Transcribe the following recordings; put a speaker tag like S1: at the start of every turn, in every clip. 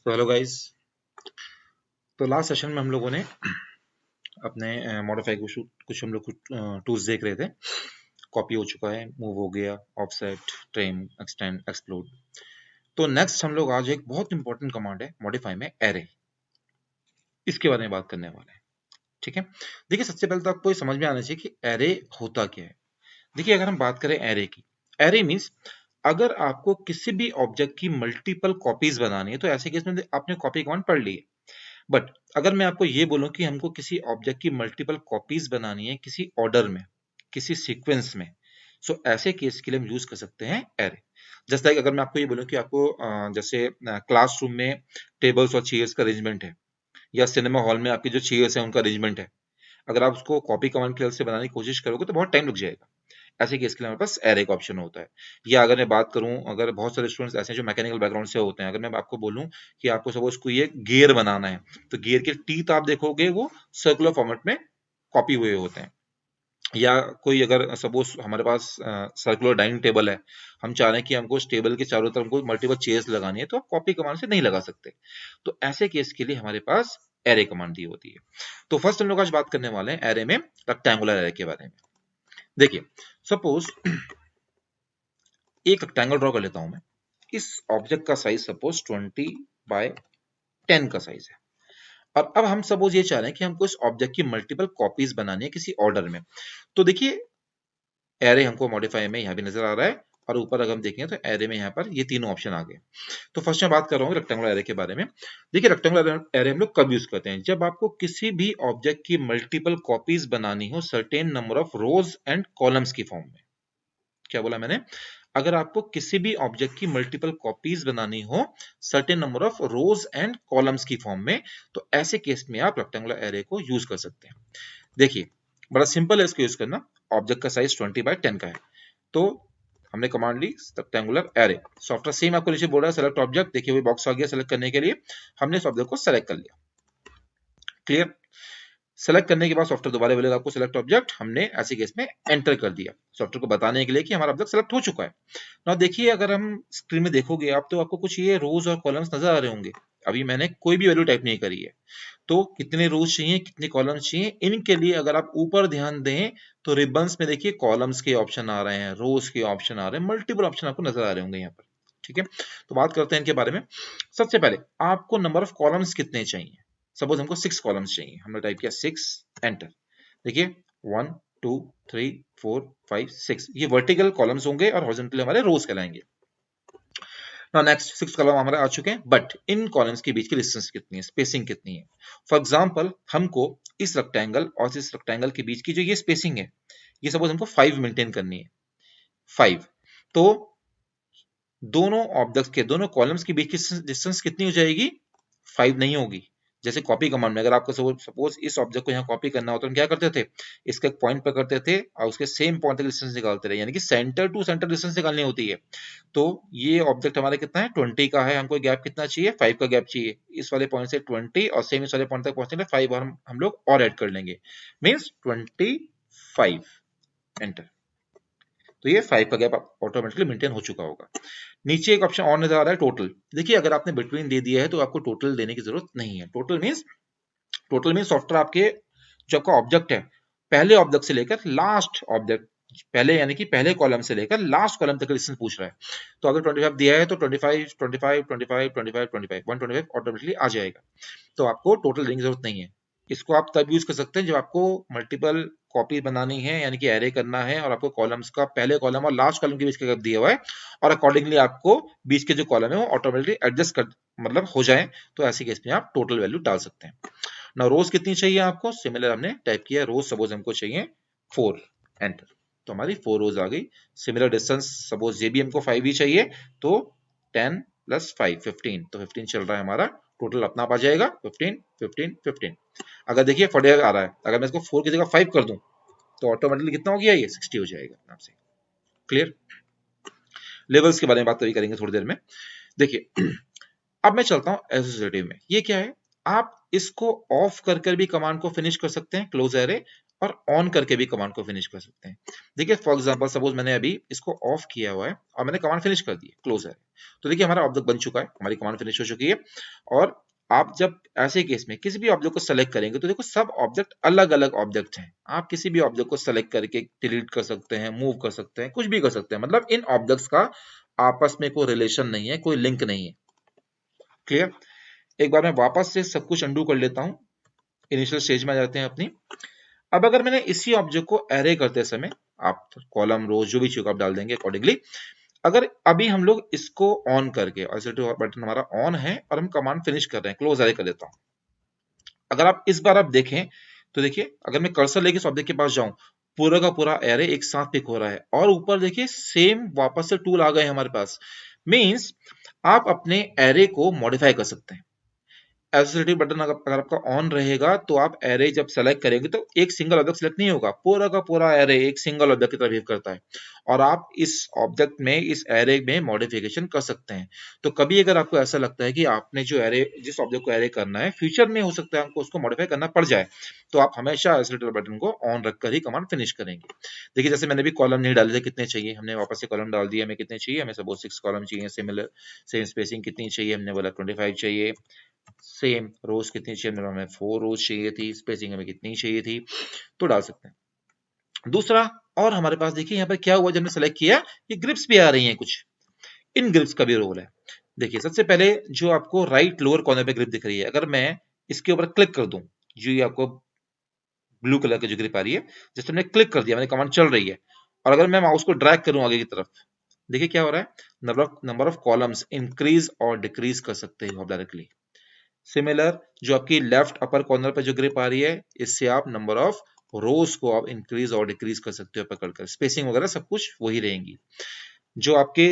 S1: तो hello guys. तो last session में हम लोगों ने अपने मॉडिफाई कुछ हम लोग कुछ टूल्स देख रहे थे। कॉपी हो चुका है, मूव हो गया, ऑफसेट, ट्रिम, एक्सटेंड, एक्सप्लोड। तो नेक्स्ट हम लोग आज एक बहुत इंपॉर्टेंट कमांड है मॉडिफाई में, एरे। इसके बारे में बात करने वाले हैं। ठीक है। देखिए, सबसे पहले तो आपको ये समझ में आना चाहिए कि एरे होता क्या है। देखिए, अगर हम बात करें एरे की, एरे मीन्स अगर आपको किसी भी ऑब्जेक्ट की मल्टीपल कॉपीज बनानी है तो ऐसे केस में आपने कॉपी कमांड पढ़ ली है। बट अगर मैं आपको ये बोलूं कि हमको किसी ऑब्जेक्ट की मल्टीपल कॉपीज बनानी है किसी ऑर्डर में, किसी सीक्वेंस में, सो ऐसे केस के लिए हम यूज कर सकते हैं एरे। जस्ट लाइक अगर मैं आपको ये बोलूं कि आपको जैसे क्लासरूम में टेबल्स और चेयर्स का अरेंजमेंट है, या सिनेमा हॉल में आपकी जो चेयर्स है उनका अरेंजमेंट है, अगर आप उसको कॉपी कमांड की हेल्प से बनाने की कोशिश करोगे तो बहुत टाइम लग जाएगा। ऐसे केस के लिए हमारे पास एरे का ऑप्शन होता है। या अगर मैं बात करूं, अगर बहुत सारे स्टूडेंट्स ऐसे हैं जो मैकेनिकल बैकग्राउंड से होते हैं, अगर मैं आपको बोलूं कि आपको सपोज कोई एक गियर बनाना है, तो गियर के टीथ आप देखोगे वो सर्कुलर फॉर्मेट में कॉपी हुए होते हैं। या कोई अगर सपोज हमारे पास सर्कुलर डाइनिंग टेबल है, हम चाह रहे हैं कि हमको उस टेबल के चारों तरफ हमको मल्टीपल चेयर्स लगानी है, तो आप कॉपी कमांड से नहीं लगा सकते। तो ऐसे केस के लिए हमारे पास एरे कमांड दी होती है। तो फर्स्ट हम लोग आज बात करने वाले हैं एरे में रेक्टेंगुलर एरे के बारे में। देखिए, सपोज एक रेक्टेंगल ड्रॉ कर लेता हूं मैं। इस ऑब्जेक्ट का साइज सपोज 20 बाय 10 का साइज है। और अब हम सपोज ये चाह रहे हैं कि हमको इस ऑब्जेक्ट की मल्टीपल कॉपीज बनानी है किसी ऑर्डर में। तो देखिए, एरे हमको मॉडिफाई में यहाँ भी नजर आ रहा है, और ऊपर अगर हम देखें तो एरे में यहाँ पर ये तीनों ऑप्शन आ गए। तो फर्स्ट मैं बात कर रहा हूँ रेक्टेंगुलर एरे के बारे में। देखिए, रेक्टेंगुलर एरे हम लोग कब यूज करते हैं? जब आपको किसी भी ऑब्जेक्ट की मल्टीपल कॉपीज बनानी हो certain number of rose and columns की फॉर्म में। क्या बोला मैंने? अगर आपको किसी भी ऑब्जेक्ट की मल्टीपल कॉपीज बनानी हो certain number of rose and columns की फॉर्म में, तो ऐसे केस में आप रेक्टेंगुलर एरे को यूज कर सकते हैं। देखिए, बड़ा सिंपल है इसको यूज करना। ऑब्जेक्ट का साइज 20 बाय 10 का है, तो हमने कमांड ली रेक्टेंगुलर एरे। सॉफ्टवेयर सेम आपको नीचे बोल रहा है सेलेक्ट ऑब्जेक्ट। देखिए, वही बॉक्स आ गया सेलेक्ट करने के लिए। हमने इस ऑब्जेक्ट को सेलेक्ट कर लिया। क्लियर? सेलेक्ट करने के बाद सॉफ्टवेयर दोबारा बोलेगा आपको सेलेक्ट ऑब्जेक्ट। हमने ऐसे केस में एंटर कर दिया सॉफ्टवेयर को बताने के लिए कि हमारा ऑब्जेक्ट सेलेक्ट हो चुका है। ना देखिए, अगर हम स्क्रीन में देखोगे आप, तो आपको कुछ ये रोज और कॉलम्स नजर आ रहे होंगे। अभी मैंने कोई भी वैल्यू टाइप नहीं करी है। तो कितने रोज चाहिए, कितने कॉलम्स चाहिए, इनके लिए अगर आप ऊपर ध्यान दें तो रिबन्स में देखिए कॉलम्स के ऑप्शन आ रहे हैं, रोज के ऑप्शन आ रहे हैं, मल्टीपल ऑप्शन आपको नजर आ रहे होंगे यहाँ पर। ठीक है, तो बात करते हैं इनके बारे में। सबसे पहले आपको नंबर ऑफ कॉलम्स कितने चाहिए? सपोज हमको 6 कॉलम्स चाहिए, हमने टाइप किया 6, एंटर। देखिए, 1 2 3 4 5 6 ये वर्टिकल कॉलम्स होंगे और हॉरिजॉन्टल हमारे रोज कहलाएंगे। नाउ नेक्स्ट 6 कॉलम हमारे आ चुके हैं, बट इन कॉलम्स के बीच की डिस्टेंस कितनी है, स्पेसिंग कितनी है? फॉर एग्जांपल, हमको इस रेक्टेंगल और इस रेक्टेंगल के बीच की जो ये स्पेसिंग है, ये सपोज हमको 5 मेंटेन करनी है। 5, तो दोनों ऑब्जेक्ट्स के दोनों कॉलम्स के बीच की डिस्टेंस कितनी हो जाएगी? 5 नहीं होगी। जैसे कॉपी कमांड में अगर आपको सपोज इस ऑब्जेक्ट को यहाँ कॉपी करना हो, तो हम क्या करते थे? इसका एक पॉइंट पकड़ते थे और उसके सेम पॉइंट तक डिस्टेंस निकालते रहे, यानी कि सेंटर टू सेंटर डिस्टेंस निकालनी होती है। तो ये ऑब्जेक्ट हमारा कितना है? 20 का है। हमको गैप कितना चाहिए? 5 का गैप चाहिए। इस वाले पॉइंट से 20 और सेम इस वाले पॉइंट तक पहुंचने के लिए 5 और हम लोग और ऐड कर लेंगे, मींस 25। एंटर। तो ये 5 का गैप ऑटोमेटिकली मेंटेन हो चुका होगा। नीचे एक ऑप्शन और नजर आ रहा है, टोटल। देखिए, अगर आपने बिटवीन दे दिया है तो आपको टोटल देने की जरूरत नहीं है। टोटल मींस सॉफ्टवेयर आपके जो आपका ऑब्जेक्ट है, पहले ऑब्जेक्ट से लेकर लास्ट ऑब्जेक्ट, पहले यानी कि पहले कॉलम से लेकर लास्ट कॉलम तक डिस्टेंस पूछ रहा है। तो अगर 25 दिया है तो 25 25 25 25 25 125 ऑटोमेटिकली आ जाएगा। तो आपको टोटल देने की जरूरत नहीं है। इसको आप तब यूज कर सकते हैं जब आपको मल्टीपल कॉपी बनानी है, यानी कि एरे करना है, और आपको कॉलम्स का पहले कॉलम और लास्ट कॉलम के बीच का गैप दिया हुआ है, और अकॉर्डिंगली आपको बीच के जो कॉलम है वो ऑटोमेटिकली एडजस्ट कर मतलब हो जाए, तो ऐसी केस में आप टोटल वैल्यू डाल सकते हैं। ना रोज कितनी चाहिए आपको? सिमिलर हमने टाइप किया रोज, सपोज हमको चाहिए 4, एंटर। तो हमारी 4 रोज आ गई। सिमिलर डिस्टेंस सपोज ये भी हमको 5 ही चाहिए, तो 10 + 5 15, तो 15 चल रहा है हमारा। टोटल अपना आ जाएगा 15 15 15। अगर देखिए 40 आ रहा है, अगर मैं इसको 4 की जगह 5 कर दूं तो ऑटोमेटिकली कितना हो गया? ये 60 हो जाएगा आपसे। क्लियर? लेवल्स के बारे में बात तभी करेंगे थोड़ी देर में। देखिए, अब मैं चलता हूं एसोसिएटिव में। ये क्या है? आप इसको ऑफ कर कर भी कमांड को फिनिश कर सकते हैं, क्लोज एरे। और ऑन करके भी कमांड को फिनिश कर सकते हैं। देखिए फॉर एग्जांपल सपोज मैंने अभी इसको ऑफ किया हुआ है और मैंने कमांड फिनिश कर दी, क्लोज है, तो देखिए हमारा ऑब्जेक्ट बन चुका है, हमारी कमांड फिनिश हो चुकी है। और आप जब ऐसे केस में किसी भी ऑब्जेक्ट को सेलेक्ट करेंगे तो देखो सब ऑब्जेक्ट अलग अलग ऑब्जेक्ट हैं, आप किसी भी ऑब्जेक्ट को सेलेक्ट करके डिलीट कर सकते हैं, मूव कर सकते हैं, कुछ भी कर सकते हैं, मतलब इन ऑब्जेक्ट्स का आपस में कोई रिलेशन नहीं है, कोई लिंक नहीं है। क्लियर? एक बार मैं वापस से सब कुछ अंडू कर लेता हूं, इनिशियल स्टेज में आ जाते हैं अपनी। अब अगर मैंने इसी ऑब्जेक्ट को एरे करते समय, आप कॉलम रोज जो भी चीज आप डाल देंगे अकॉर्डिंगली, अगर अभी हम लोग इसको ऑन करके, बटन हमारा ऑन है और हम कमांड फिनिश कर रहे हैं, क्लोज एरे कर देता हूं। अगर आप इस बार आप देखें तो देखिए अगर मैं कर्सर लेके इस ऑब्जेक्ट के पास जाऊं, पूरा का पूरा एरे एक साथ पिक हो रहा है और ऊपर देखिए सेम वापस से टूल आ गए हमारे पास। मींस आप अपने एरे को मॉडिफाई कर सकते हैं। एसोसिएटिव बटन अगर आपका ऑन रहेगा तो आप एरे जब सेलेक्ट करेंगे तो एक सिंगल ऑब्जेक्ट सेलेक्ट नहीं होगा, पूरा का पूरा एरे एक सिंगल ऑब्जेक्ट की तरह बिहेव करता है और आप इस ऑब्जेक्ट में, इस एरे में मॉडिफिकेशन कर सकते हैं। तो कभी अगर आपको ऐसा लगता है कि आपने जो एरे, जिस ऑब्जेक्ट को एरे करना है फ्यूचर में हो सकता है आपको उसको मॉडिफाई करना पड़ जाए, तो आप हमेशा एसोसिएटिव बटन को ऑन रखकर ही कमांड फिनिश करेंगे। देखिए जैसे मैंने भी कॉलम नहीं डाले थे, कितने चाहिए, हमने वापस से कॉलम डाल दिया, हमें कितने चाहिए, हमें सपोज 6 कॉलम चाहिए, सिमिलर सेम स्पेसिंग कितनी चाहिए, हमने बोला 25 चाहिए, सेम रोज कितनी चाहिए, हमें 4 रोज चाहिए थी, स्पेसिंग हमें कितनी चाहिए थी, तो डाल सकते हैं। दूसरा, और हमारे पास देखिए यहाँ पर क्या हुआ, जब हमने सेलेक्ट किया ये ग्रिप्स भी आ रही हैं कुछ, इन ग्रिप्स का भी रोल है। देखिए सबसे पहले जो आपको राइट लोअर कॉर्नर पे ग्रिप दिख रही है, अगर मैं इसके ऊपर क्लिक कर दूं, जो ये आपको ब्लू कलर की जो ग्रिप आ रही है, जिससे मैंने क्लिक कर दिया, मैंने कमांड चल रही है, और अगर मैं माउस को ड्रैग करूं आगे की तरफ, देखिए क्या हो रहा है, नंबर ऑफ कॉलम्स इंक्रीज और डिक्रीज कर सकते हो आप डायरेक्टली। सिमिलर जो आपकी लेफ्ट अपर कॉर्नर पे जो ग्रिप आ रही है, इससे आप नंबर ऑफ रोज को आप इंक्रीज और डिक्रीज कर सकते हो पकड़कर, स्पेसिंग वगैरह सब कुछ वही रहेंगी। जो आपके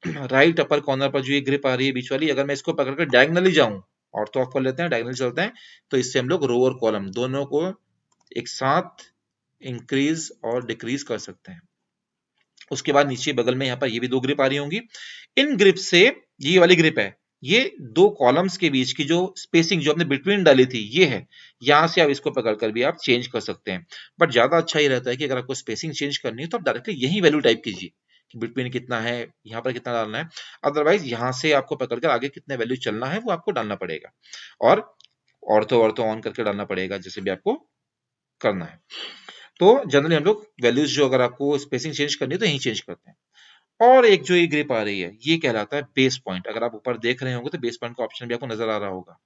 S1: राइट अपर कॉर्नर पर जो ये ग्रिप आ रही है बीच वाली, अगर मैं इसको पकड़कर डायगनली जाऊं, और तो ऑफ कर लेते हैं, डायगनली चलते हैं, तो इससे हम लोग रो और कॉलम दोनों को एक साथ इंक्रीज और डिक्रीज कर सकते हैं। उसके बाद नीचे बगल में यहाँ पर ये भी 2 ग्रिप आ रही होंगी। इन ग्रिप से, ये वाली ग्रिप है, ये 2 कॉलम्स के बीच की जो स्पेसिंग जो आपने बिटवीन डाली थी ये है, यहां से आप इसको पकड़कर भी आप चेंज कर सकते हैं। बट ज्यादा अच्छा ही रहता है कि अगर आपको स्पेसिंग चेंज करनी है तो आप डायरेक्टली यही वैल्यू टाइप कीजिए कि बिटवीन कितना है, यहाँ पर कितना डालना है। अदरवाइज यहाँ से आपको पकड़कर आगे कितने वैल्यू चलना है वो आपको डालना पड़ेगा, और ऑर्थो ऑर्थो ऑन करके डालना पड़ेगा, जैसे भी आपको करना है। तो जनरली हम लोग वैल्यूज जो, अगर आपको स्पेसिंग चेंज करनी है तो यही चेंज करते हैं। और एक जो ये ग्रिप आ रही है ये कहलाता है बेस पॉइंट। अगर आप ऊपर देख रहे होंगे तो बेस पॉइंट का ऑप्शन भी आपको नजर आ रहा होगा।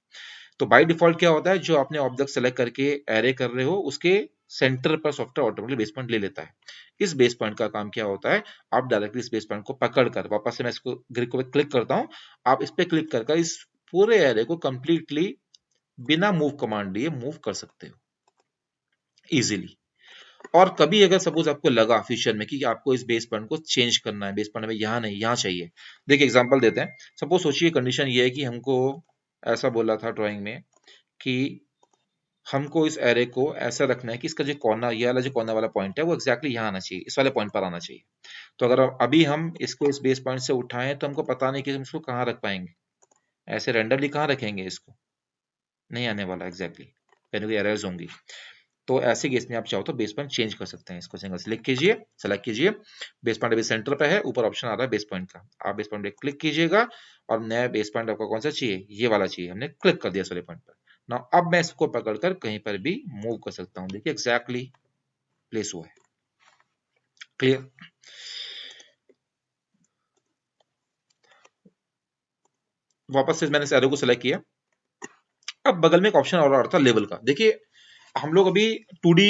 S1: तो बाय डिफॉल्ट क्या होता है, जो आपने ऑब्जेक्ट सेलेक्ट करके एरे कर रहे हो उसके सेंटर पर सॉफ्टवेयर ऑटोमेटिकली बेस पॉइंट ले लेता है। इस बेस पॉइंट का काम क्या होता है, आप डायरेक्टली इस बेस पॉइंट को पकड़कर, वापस से मैं इसको ग्रिप को क्लिक करता हूं, आप इस पे क्लिक कर इस पूरे एरे को कंप्लीटली बिना मूव कमांड लिए मूव कर सकते हो इजीली। और कभी अगर सपोज आपको लगा फ्यूचर में कि आपको इस बेस पॉइंट को चेंज करना है, बेस पॉइंट में यहाँ नहीं यहाँ चाहिए, देखिए एग्जांपल देते हैं। सपोज सोचिए कंडीशन ये है कि हमको ऐसा बोला था ड्राइंग में कि हमको इस एरे को ऐसा रखना है कि इसका जो कॉर्नर, ये वाला जो कॉर्नर वाला पॉइंट है वो एक्जैक्टली यहाँ आना चाहिए, इस वाले पॉइंट पर आना चाहिए। तो अगर अभी हम इसको इस बेस पॉइंट से उठाएं तो हमको पता नहीं कि हम इसको कहाँ रख पाएंगे, ऐसे रेंडमली कहाँ रखेंगे, इसको नहीं आने वाला एग्जैक्टली, कहीं कोई एरर्स होंगी। तो ऐसे केस में आप चाहो तो बेस पॉइंट चेंज कर सकते हैं। इसको सिंगल सेलेक्ट कीजिए, सेलेक्ट कीजिए, बेस पॉइंट अभी सेंटर पे है, ऊपर ऑप्शन आ रहा है बेस पॉइंट का, आप बेस पॉइंट पे क्लिक कीजिएगा और नया बेस पॉइंट आपको कौन सा चाहिए, ये वाला चाहिए, हमने क्लिक कर दिया इस वाले पॉइंट पर। नाउ अब मैं इसको पकड़कर कहीं पर भी मूव कर सकता हूं, देखिए एग्जैक्टली प्लेस हुआ है। क्लियर? वापस से मैंने इस एरो को सिलेक्ट किया। अब बगल में एक ऑप्शन और आ रहा था लेवल का। देखिए हम लोग अभी 2D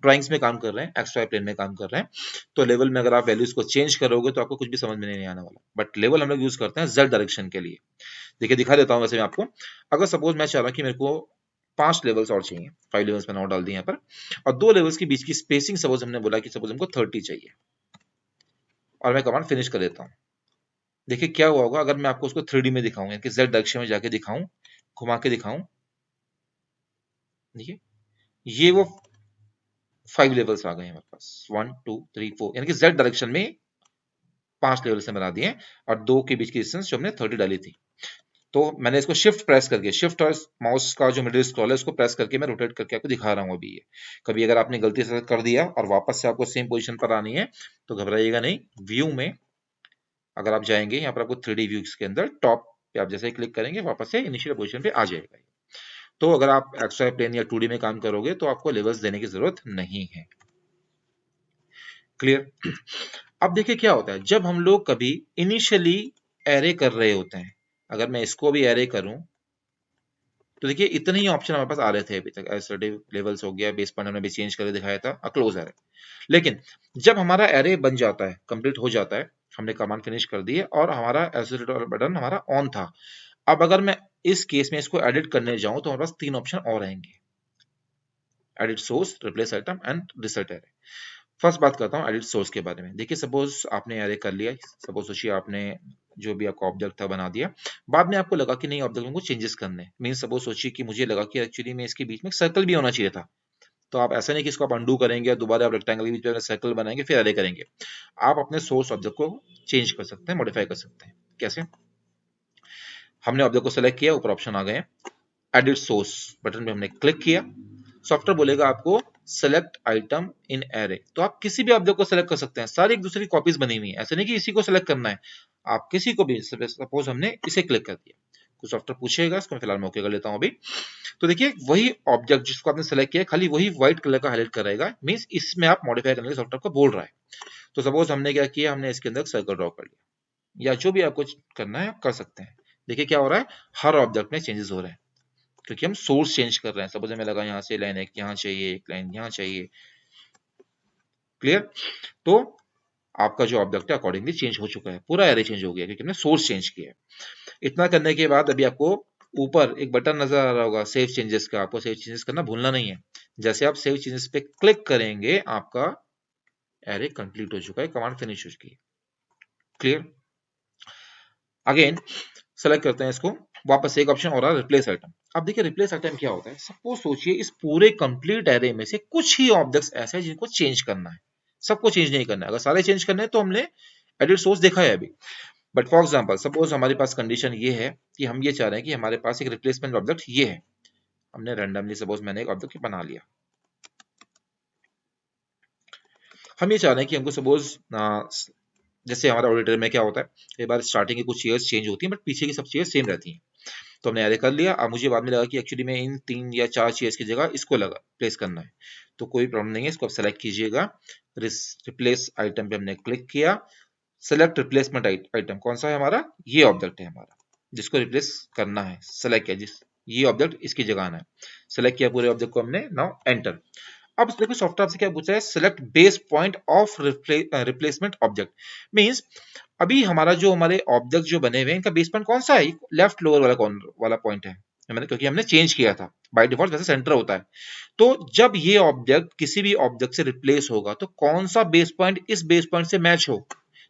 S1: ड्राइंग्स में काम कर रहे हैं, एक्स वाई प्लेन में काम कर रहे हैं, तो लेवल में अगर आप वैल्यूज को चेंज करोगे तो आपको कुछ भी समझ में नहीं आने वाला। बट लेवल हम लोग यूज करते हैं जेड डायरेक्शन के लिए। देखिए दिखा देता हूँ वैसे मैं आपको। अगर सपोज मैं चाह रहा कि मेरे को 5 लेवल्स और चाहिए, 5 लेवल्स मैंने और डाल दिए यहाँ पर, और 2 लेवल्स के बीच की स्पेसिंग सपोज हमने बोला कि सपोज हमको 30 चाहिए, और मैं कमांड फिनिश कर देता हूँ। देखिए क्या हुआ होगा अगर मैं आपको उसको 3D में दिखाऊं, यानी कि जेड डायरेक्शन में जाके दिखाऊं, घुमा के दिखाऊं, देखिए ये वो 5 लेवल्स आ गए हमारे पास, 1 2 3 4, यानी कि जेड डायरेक्शन में 5 लेवल से बना दिए, और 2 के बीच की डिस्टेंस जो हमने 30 डाली थी। तो मैंने इसको शिफ्ट प्रेस करके, शिफ्ट और माउस का जो मिडिल स्क्रॉल है उसको प्रेस करके मैं रोटेट करके आपको दिखा रहा हूँ अभी ये। कभी अगर आपने गलती से कर दिया और वापस से आपको सेम पोजीशन पर आनी है तो घबराइएगा नहीं। व्यू में अगर आप जाएंगे, यहाँ पर आपको 3D व्यू के अंदर टॉप पे आप जैसे ही क्लिक करेंगे वापस से इनिशियल पोजीशन पे आ जाएगा। तो अगर आप एक्सवाई प्लेन या 2D में काम करोगे तो आपको लेवल्स देने की जरूरत नहीं है। क्लियर? अब देखिए क्या होता है जब हम लोग कभी इनिशियली एरे कर रहे होते हैं। अगर मैं इसको भी एरे करूं तो देखिए इतने ही ऑप्शन हमारे पास आ रहे थे अभी तक। असर्टिव लेवल्स हो गया, बेस पॉइंट हमने भी चेंज करके दिखाया था, क्लोज एरे। लेकिन जब हमारा एरे बन जाता है, कंप्लीट हो जाता है, हमने कमांड फिनिश कर दी है और हमारा असर्टिव बटन हमारा ऑन था। अब अगर मैं इस केस में इसको एडिट करने जाऊं तो हमारे पास 3 ऑप्शन और आएंगे, edit source, replace item and reset array. First बात करता हूँ एडिट सोर्स के बारे में। देखिए सपोज आपने एरे कर लिया, सपोज सोचिए आपने जो भी आपका ऑब्जेक्ट था बना दिया, बाद में आपको लगा कि नहीं ऑब्जेक्ट को चेंजेस करने, मीन सपोज सोचिए कि मुझे लगा कि एक्चुअली में इसके बीच में सर्कल भी होना चाहिए था। तो आप ऐसा नहीं कि इसको आप अंडू करेंगे और दोबारा आप रेक्टेंगल के बीच में सर्कल बनाएंगे फिर एरे करेंगे। आप अपने सोर्स ऑब्जेक्ट को चेंज कर सकते हैं, मॉडिफाई कर सकते हैं। कैसे? हमने ऑब्जेक्ट को सेलेक्ट किया, ऊपर ऑप्शन आ गए, एडिट सोर्स बटन पे हमने क्लिक किया, सॉफ्टवेयर बोलेगा आपको सेलेक्ट आइटम इन एरे। तो आप किसी भी ऑब्जेक्ट को सेलेक्ट कर सकते हैं, सारी एक दूसरे की कॉपीज बनी हुई है, ऐसे नहीं कि इसी को सेलेक्ट करना है, आप किसी को भी, सपोज हमने इसे क्लिक कर दिया, कुछ सॉफ्टवेयर पूछेगा, इसको मैं फिलहाल मौके कर लेता हूं अभी। तो देखिए वही ऑब्जेक्ट जिसको आपने सेलेक्ट किया खाली वही व्हाइट कलर का हाईलाइट करेगा, मींस इसमें आप मॉडिफाई करने के सॉफ्टवेयर को बोल रहा है। तो सपोज हमने क्या किया, हमने इसके अंदर सर्कल ड्रॉ कर लिया, या जो भी आपको करना है आप कर सकते हैं। देखिए क्या हो रहा है, हर ऑब्जेक्ट में चेंजेस हो रहे हैं क्योंकि हम सोर्स चेंज कर रहे हैं। सपोज हमें लगा यहाँ से लाइन एक यहाँ चाहिए, एक लाइन यहाँ चाहिए। क्लियर? तो आपका जो ऑब्जेक्ट है अकॉर्डिंगली चेंज हो चुका है, पूरा एरे चेंज हो गया क्योंकि हमने सोर्स चेंज किया है। इतना करने के बाद अभी आपको ऊपर एक बटन नजर आ रहा होगा सेव चेंजेस का, आपको सेव चेंजेस करना भूलना नहीं है। जैसे आप सेव चेंजेस पे क्लिक करेंगे आपका एरे कंप्लीट हो चुका है, कमांड फिनिश हो चुकी है। क्लियर? अगेन सेलेक्ट करते हैं इसको, वापस एक ऑप्शन और आ रिप्लेस आइटम। अब देखिए रिप्लेस आइटम क्या होता है, सपोज सोचिए इस पूरे कंप्लीट एरे में से कुछ ही ऑब्जेक्ट्स ऐसे हैं जिनको चेंज करना है, सबको चेंज नहीं करना है। अगर सारे चेंज करने हैं तो हमने एडिट सोर्स देखा है अभी। बट फॉर एग्जांपल सपोज हमारे पास कंडीशन ये है कि हम ये चाह रहे हैं कि हमारे पास एक रिप्लेसमेंट ऑब्जेक्ट ये है, हमने रैंडमली सपोज मैंने एक ऑब्जेक्ट बना लिया। हम ये चाह रहे हैं कि हमको सपोज जैसे हमारा ऑडिटर में क्या होता है, कई बार स्टार्टिंग की कुछ चीजें चेंज होती हैं बट पीछे की सब चीजें सेम रहती हैं। तो हमने एरे कर लिया। अब मुझे बाद में लगा कि एक्चुअली में इन 3 या 4 चेयर्स की जगह इसको लगा प्लेस करना है, तो कोई प्रॉब्लम नहीं है, इसको आप सेलेक्ट कीजिएगा। रिप्लेस आइटम पे हमने क्लिक किया, सेलेक्ट रिप्लेसमेंट आइटम कौन सा है हमारा, ये ऑब्जेक्ट है हमारा जिसको रिप्लेस करना है, सेलेक्ट किया, जिस ये ऑब्जेक्ट इसकी जगह आना है, सेलेक्ट किया पूरे ऑब्जेक्ट को हमने, नाउ एंटर। अब देखो सॉफ्टवेयर से क्या पूछा है, select base point of replacement object. Means अभी हमारा जो हमारे ऑब्जेक्ट जो बने हुए हैं इनका बेस पॉइंट कौन सा है, लेफ्ट लोअर वाला कॉर्नर वाला पॉइंट है, मैंने क्योंकि हमने चेंज किया था, बाय डिफॉल्ट वैसे सेंटर होता है। तो जब ये ऑब्जेक्ट किसी भी ऑब्जेक्ट से रिप्लेस होगा तो कौन सा बेस पॉइंट इस बेस पॉइंट से मैच हो,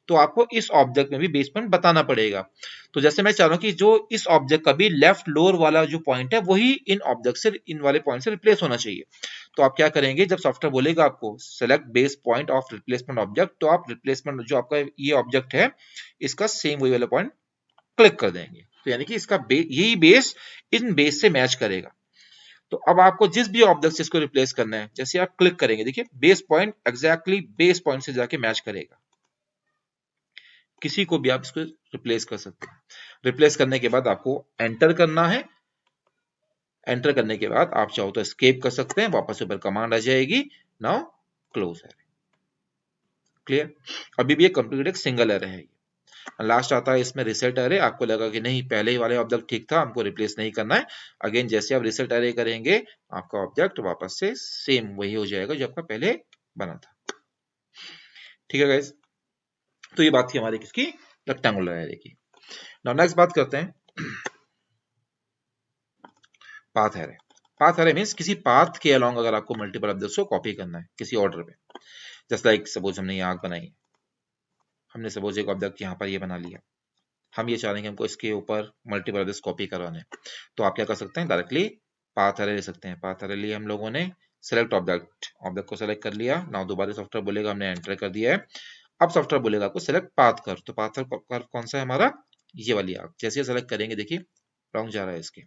S1: तो आपको इस ऑब्जेक्ट में भी बेस पॉइंट बताना पड़ेगा। तो जैसे मैं चाह रहा हूं कि जो इस ऑब्जेक्ट का भी लेफ्ट लोअर वाला जो पॉइंट है वही इन ऑब्जेक्ट से, इन वाले पॉइंट से रिप्लेस होना चाहिए। तो आप क्या करेंगे, जब सॉफ्टवेयर बोलेगा आपको select base point of replacement object, तो आप रिप्लेसमेंट जो आपका ये ऑब्जेक्ट है इसका सेम वही वाला पॉइंट क्लिक कर देंगे, तो यानी कि इसका यही बेस इन बेस से मैच करेगा। तो अब आपको जिस भी ऑब्जेक्ट से इसको रिप्लेस करना है, जैसे आप क्लिक करेंगे देखिए base point exactly base point से जाके मैच करेगा, किसी को भी आप इसको रिप्लेस कर सकते हैं। रिप्लेस करने के बाद आपको एंटर करना है, एंटर करने के बाद आप चाहो तो एस्केप कर सकते हैं, वापस ऊपर कमांड आ जाएगी, नाउ क्लोज एरे। क्लियर? अभी भी ये कंप्लीट एक सिंगल एरे है। लास्ट आता है इसमें रिसेट एरे, आपको लगा कि नहीं पहले ही वाले ऑब्जेक्ट ठीक था, हमको रिप्लेस नहीं करना है, अगेन जैसे आप रिसेट एरे करेंगे आपका ऑब्जेक्ट वापस से सेम वही हो जाएगा जो आपका पहले बना था। ठीक है गाइस, तो ये बात थी हमारी किसकी, रेक्टेंगुलर एरे की। नाउ नेक्स्ट बात करते हैं path array. Path array means किसी पाथ के अलोंग अगर आपको मल्टीपल ऑब्जेक्ट्स को कॉपी करना है किसी ऑर्डर पे, जस्ट लाइक सपोज हमने ये आग बनाई, हमने सपोज एक ऑब्जेक्ट यहाँ पर ये बना लिया, हम ये चाह रहे हैं कि हमको इसके ऊपर मल्टीपल ऑब्जेक्ट्स कॉपी करवाने, तो आप क्या कर सकते हैं, डायरेक्टली पाथ एरे ले सकते हैं। पाथ एरे लिए हम लोगों ने, सेलेक्ट ऑब्जेक्ट, ऑब्जेक्ट को सेलेक्ट कर लिया, नाउ दोबारा सॉफ्टवेयर बोलेगा हमने एंटर कर दिया है, अब सॉफ्टवेयर बोलेगा आपको सेलेक्ट पाथ कर, तो पाथ कर कौन सा है हमारा, ये वाली आग। जैसे सेलेक्ट करेंगे देखिए रॉन्ग जा रहा है इसके।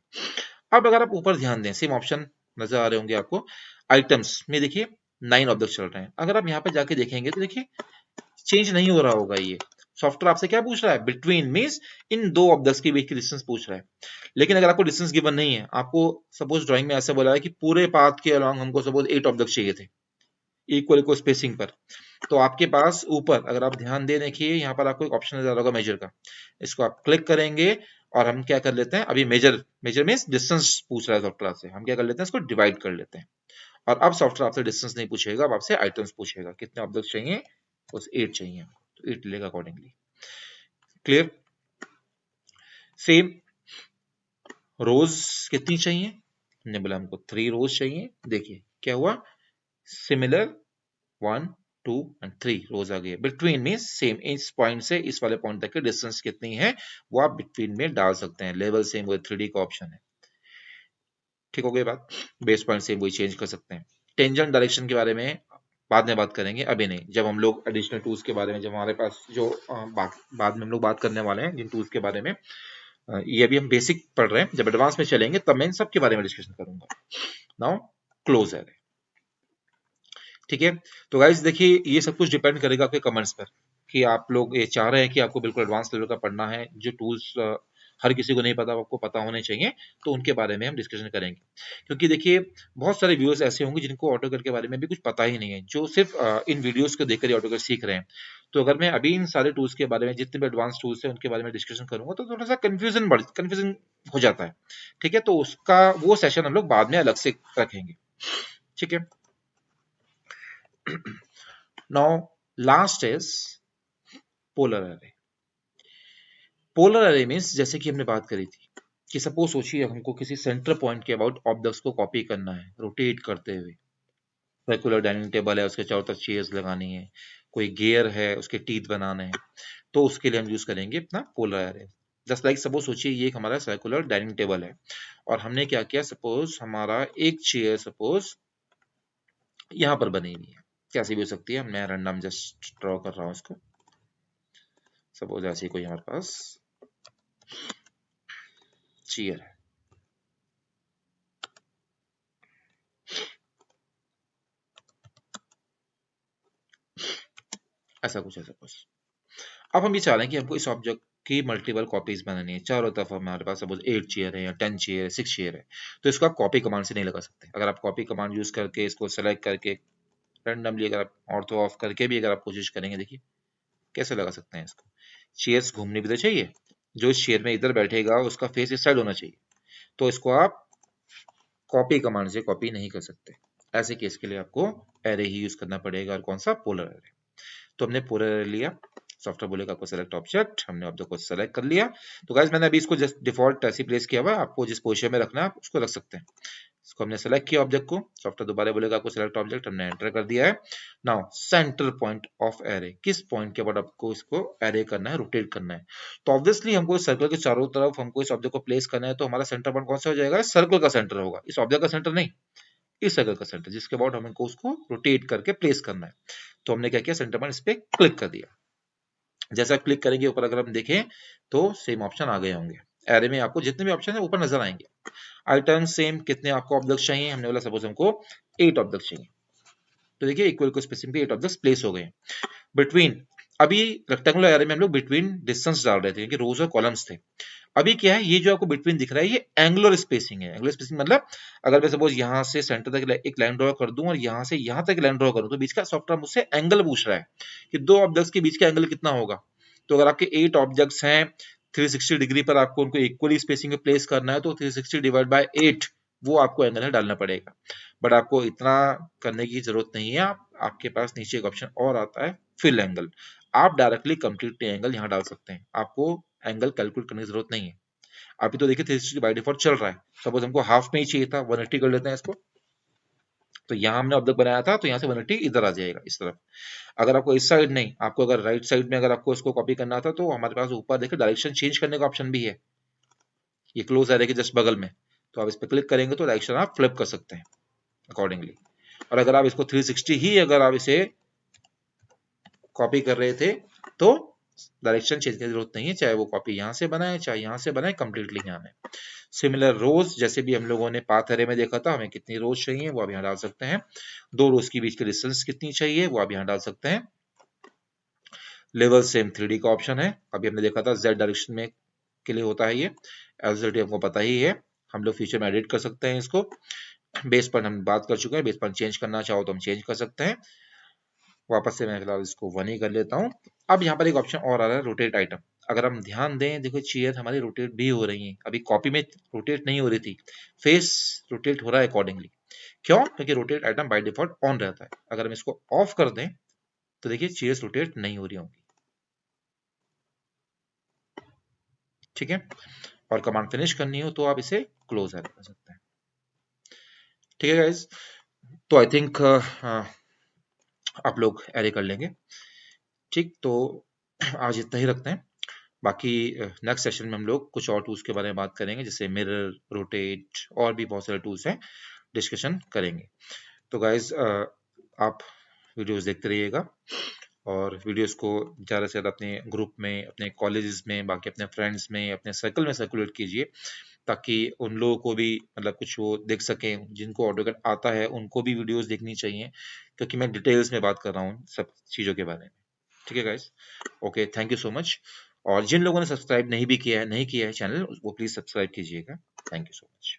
S1: अब अगर आप ऊपर ध्यान दें, सेम ऑप्शन नजर आ रहे होंगे आपको, आइटम्स में देखिए 9 ऑब्जेक्ट चल रहे हैं। अगर आप यहाँ पे जाके देखेंगे तो देखिए चेंज नहीं हो रहा होगा। ये सॉफ्टवेयर आपसे क्या पूछ रहा है, बिटवीन मींस इन दो ऑब्जेक्ट्स के बीच की डिस्टेंस पूछ रहा है। लेकिन अगर आपको डिस्टेंस गिवन नहीं है, आपको सपोज ड्राइंग में ऐसे बोला है कि पूरे पाथ के अलोंग हमको सपोज 8 ऑब्जेक्ट चाहिए थे इक्वल इक्वल स्पेसिंग पर, तो आपके पास ऊपर अगर आप ध्यान दे देखिए यहाँ पर आपको एक ऑप्शन नजर आ रहा होगा मेजर का, इसको आप क्लिक करेंगे और हम क्या कर लेते हैं, अभी मेजर मेजर मींस डिस्टेंस पूछ रहा है सॉफ्टवेयर से, हम क्या कर लेते हैं इसको डिवाइड कर लेते हैं। और अब सॉफ्टवेयर आपसे डिस्टेंस नहीं पूछेगा, अब आपसे आइटम्स पूछेगा, कितने ऑब्जेक्ट चाहिए, बस 8 चाहिए, तो 8 लेगा अकॉर्डिंगली। क्लियर। सेम रोज कितनी चाहिए, हमने बोला हमको 3 रोज चाहिए। देखिए क्या हुआ, सिमिलर 1 2 एंड 3 रोज आ गए। बिटवीन में सेम, इस पॉइंट से इस वाले पॉइंट तक की डिस्टेंस कितनी है वो आप बिटवीन में डाल सकते हैं। लेवल सेम, वो 3D का ऑप्शन है। ठीक हो गई बात। बेस पॉइंट सेम वही चेंज कर सकते हैं। टेंजेंट डायरेक्शन के बारे में बाद में बात करेंगे, अभी नहीं। जब हम लोग एडिशनल टूल्स के बारे में, जब हमारे पास जो बाद में हम लोग बात करने वाले हैं जिन टूल्स के बारे में, ये अभी हम बेसिक पढ़ रहे हैं, जब एडवांस में चलेंगे तब मैं इन सब के बारे में डिस्कशन करूंगा। Now close array. ठीक है, तो गाइस देखिए ये सब कुछ डिपेंड करेगा आपके कमेंट्स पर, कि आप लोग ये चाह रहे हैं कि आपको बिल्कुल एडवांस लेवल का पढ़ना है, जो टूल्स हर किसी को नहीं पता, आपको पता होने चाहिए, तो उनके बारे में हम डिस्कशन करेंगे। क्योंकि देखिए बहुत सारे व्यूअर्स ऐसे होंगे जिनको ऑटोकैड के बारे में भी कुछ पता ही नहीं है, जो सिर्फ इन वीडियोस को देखकर ही ऑटोकैड सीख रहे हैं। तो अगर मैं अभी इन सारे टूल्स के बारे में, जितने भी एडवांस टूल्स हैं उनके बारे में डिस्कशन करूंगा, तो थोड़ा सा कंफ्यूजन हो जाता है। ठीक है, तो उसका वो सेशन हम लोग बाद में अलग से रखेंगे। ठीक है। Now last is polar array. Polar अरे मीन्स जैसे कि हमने बात करी थी कि सपोज सोचिए हमको किसी सेंटर पॉइंट के अबाउट ऑब्जेक्ट्स को कॉपी करना है रोटेट करते हुए। सर्कुलर डाइनिंग टेबल है, उसके चारों तरफ चेयर्स लगानी है, कोई गियर है उसके टीथ बनाने हैं, तो उसके लिए हम यूज करेंगे अपना पोलर अरे। जस्ट लाइक सपोज सोचिए ये एक हमारा सर्कुलर डाइनिंग टेबल है और हमने क्या किया, सपोज हमारा एक चेयर सपोज यहाँ पर बनी हुई है, कैसी भी हो सकती है, मैं रैंडम जस्ट ड्रॉ कर रहा हूँ इसको। सपोज ऐसी कोई हमारे पास चेयर है, ऐसा कुछ है सपोज। अब हम ये चाह रहे हैं कि हमको इस ऑब्जेक्ट की मल्टीपल कॉपीज बनानी है, चारों तरफ हमारे पास सपोज 8 चेयर है या 10 चेयर है, 6 चेयर है, तो इसको आप कॉपी कमांड से नहीं लगा सकते। अगर आप कॉपी कमांड यूज करके इसको सेलेक्ट करके रैंडमली अगर आप ऑर्थो ऑफ करके भी अगर आप कोशिश करेंगे, देखिए कैसे लगा सकते हैं इसको। चेयर्स घूमनी भी तो चाहिए, जो इस चेयर में इधर बैठेगा उसका फेस इस साइड होना चाहिए, तो इसको आप कॉपी कमांड से कॉपी नहीं कर सकते। ऐसे केस के लिए आपको एरे ही यूज करना पड़ेगा, और कौन सा, पोलर एरे। तो हमने पोलर एरे लिया, सॉफ्टवेयर बोलेगा आपको सेलेक्ट ऑब्जेक्ट, हमने ऑब्जेक्ट को सेलेक्ट कर लिया। तो गाइस मैंने अभी इसको जस्ट डिफॉल्ट ऐसे प्लेस किया हुआ है, आपको जिस पोजीशन में रखना है आप उसको रख सकते हैं। इसको हमने सेलेक्ट किया ऑब्जेक्ट को, सॉफ्टवेयर दोबारा बोलेगा आपको सेलेक्ट ऑब्जेक्ट, हमने एंटर कर दिया है। Now centre point of array, किस पॉइंट के बाद आपको इसको एरे करना है, रोटेट करना है। तो ऑब्वियसली हमको इस सर्कल के चारों तरफ हमको इस ऑब्जेक्ट को प्लेस करना है, तो हमारा सेंटर पॉइंट कौन सा हो जाएगा, सर्कल का सेंटर होगा, इस ऑब्जेक्ट का सेंटर नहीं, इस सर्कल का सेंटर, जिसके बाद हमको उसको रोटेट करके प्लेस करना है। तो हमने क्या किया, सेंटर पॉइंट इस पे क्लिक कर दिया। जैसा क्लिक करेंगे ऊपर अगर हम देखें तो सेम ऑप्शन आ गए होंगे, एरे में आपको जितने भी ऑप्शन है ऊपर नजर आएंगे। आइटम सेम, कितने आपको ऑब्जेक्ट चाहिए, हमने बोला सपोज हमको 8 ऑब्जेक्ट चाहिए, तो देखिए इक्वल को स्पेसिंग पे 8 ऑब्जेक्ट्स प्लेस हो गए। बिटवीन, अभी रेक्टेंगुलर एरे में हम लोग बिटवीन डिस्टेंस डाल रहे थे क्योंकि रोज और कॉलम्स थे। अभी क्या है, ये जो आपको बिटवीन दिख रहा है ये एंगुलर स्पेसिंग है। एंगुलर स्पेसिंग मतलब अगर मैं सपोज यहाँ से सेंटर तक एक लाइन ड्रॉ कर दूं और यहाँ से यहाँ तक लाइन ड्रॉ करूं, तो बीच का सॉफ्टवेयर मुझसे एंगल पूछ रहा है कि दो ऑब्जेक्ट्स के बीच का एंगल कितना होगा। तो अगर आपके 8 ऑब्जेक्ट्स हैं 360 डिग्री पर, आपको उनको इक्वली स्पेसिंग में प्लेस करना है, तो 360 डिवाइड बाय 8 वो आपको एंगल है डालना पड़ेगा। बट आपको इतना करने की जरूरत नहीं है, आपके पास नीचे एक ऑप्शन और आता है फिल एंगल, आप डायरेक्टली कंप्लीट एंगल यहाँ डाल सकते हैं, आपको एंगल कैलकुलेट करने की जरूरत नहीं है। अभी तो देखिए 360 बाय डिफॉल्ट चल रहा है, सपोज हमको हाफ में ही चाहिए था, 180 कर लेते हैं इसको। तो यहाँ हमने ऑब्जेक्ट बनाया था, तो यहाँ से 180 इधर आ जाएगा इस तरफ। अगर आपको इस साइड नहीं, आपको अगर राइट साइड में अगर आपको इसको कॉपी करना था, तो हमारे पास ऊपर देखिए डायरेक्शन चेंज करने का ऑप्शन भी है, ये क्लोज एरे के जस्ट बगल में। तो आप इस पर क्लिक करेंगे तो डायरेक्शन आप फ्लिप कर सकते हैं अकॉर्डिंगली। और अगर आप इसको 360 ही अगर आप इसे कॉपी कर रहे थे, तो डायरेक्शन चेंज करने की जरूरत नहीं है, चाहे वो कॉपी यहाँ से बनाए चाहे यहाँ से बनाए, कंप्लीटली यहाँ में। सिमिलर रोज, जैसे भी हम लोगों ने पाथ एरे में देखा था, हमें कितनी रोज चाहिए वो आप यहाँ डाल सकते हैं। दो रोज के बीच की डिस्टेंस कितनी चाहिए वो आप यहाँ डाल सकते हैं। लेवल सेम 3D का ऑप्शन है, अभी हमने देखा था Z डायरेक्शन में के लिए होता है ये, एलसीडी हमको पता ही है, हम लोग फ्यूचर में एडिट कर सकते हैं इसको। बेस पर हम बात कर चुके हैं, बेस पर चेंज करना चाहो तो हम चेंज कर सकते हैं। वापस से मैं फिलहाल इसको 1 ही कर लेता हूँ। अब यहाँ पर एक ऑप्शन और आ रहा है, रोटेट आइटम। अगर हम ध्यान दें, देखो चेयर हमारी रोटेट भी हो रही है, अभी कॉपी में रोटेट नहीं हो रही थी, फेस रोटेट हो रहा है अकॉर्डिंगली। क्यों? क्योंकि rotate item by default on रहता है। अगर हम इसको ऑफ कर दें तो देखिए चेयर्स रोटेट नहीं हो रही होंगी। ठीक है, और कमांड फिनिश करनी हो तो आप इसे क्लोज एरो कर सकते हैं। ठीक है गाइज, तो आई थिंक आप लोग एरे कर लेंगे। ठीक, तो आज इतना ही रखते हैं, बाकी नेक्स्ट सेशन में हम लोग कुछ और टूल्स के बारे में बात करेंगे, जैसे मिरर, रोटेट और भी बहुत सारे टूल्स हैं, डिस्कशन करेंगे। तो गाइज आप वीडियोस देखते रहिएगा, और वीडियोस को ज़्यादा से ज़्यादा अपने ग्रुप में, अपने कॉलेजेस में, बाकी अपने फ्रेंड्स में, अपने सर्कल में सर्कुलेट कीजिए, ताकि उन लोगों को भी मतलब कुछ वो देख सकें, जिनको ऑटोकैड आता है उनको भी वीडियोस देखनी चाहिए, क्योंकि मैं डिटेल्स में बात कर रहा हूँ सब चीज़ों के बारे में। ठीक है guys, okay, thank you so much. और जिन लोगों ने सब्सक्राइब नहीं भी किया है, नहीं किया है चैनल, वो प्लीज़ सब्सक्राइब कीजिएगा। Thank you so much.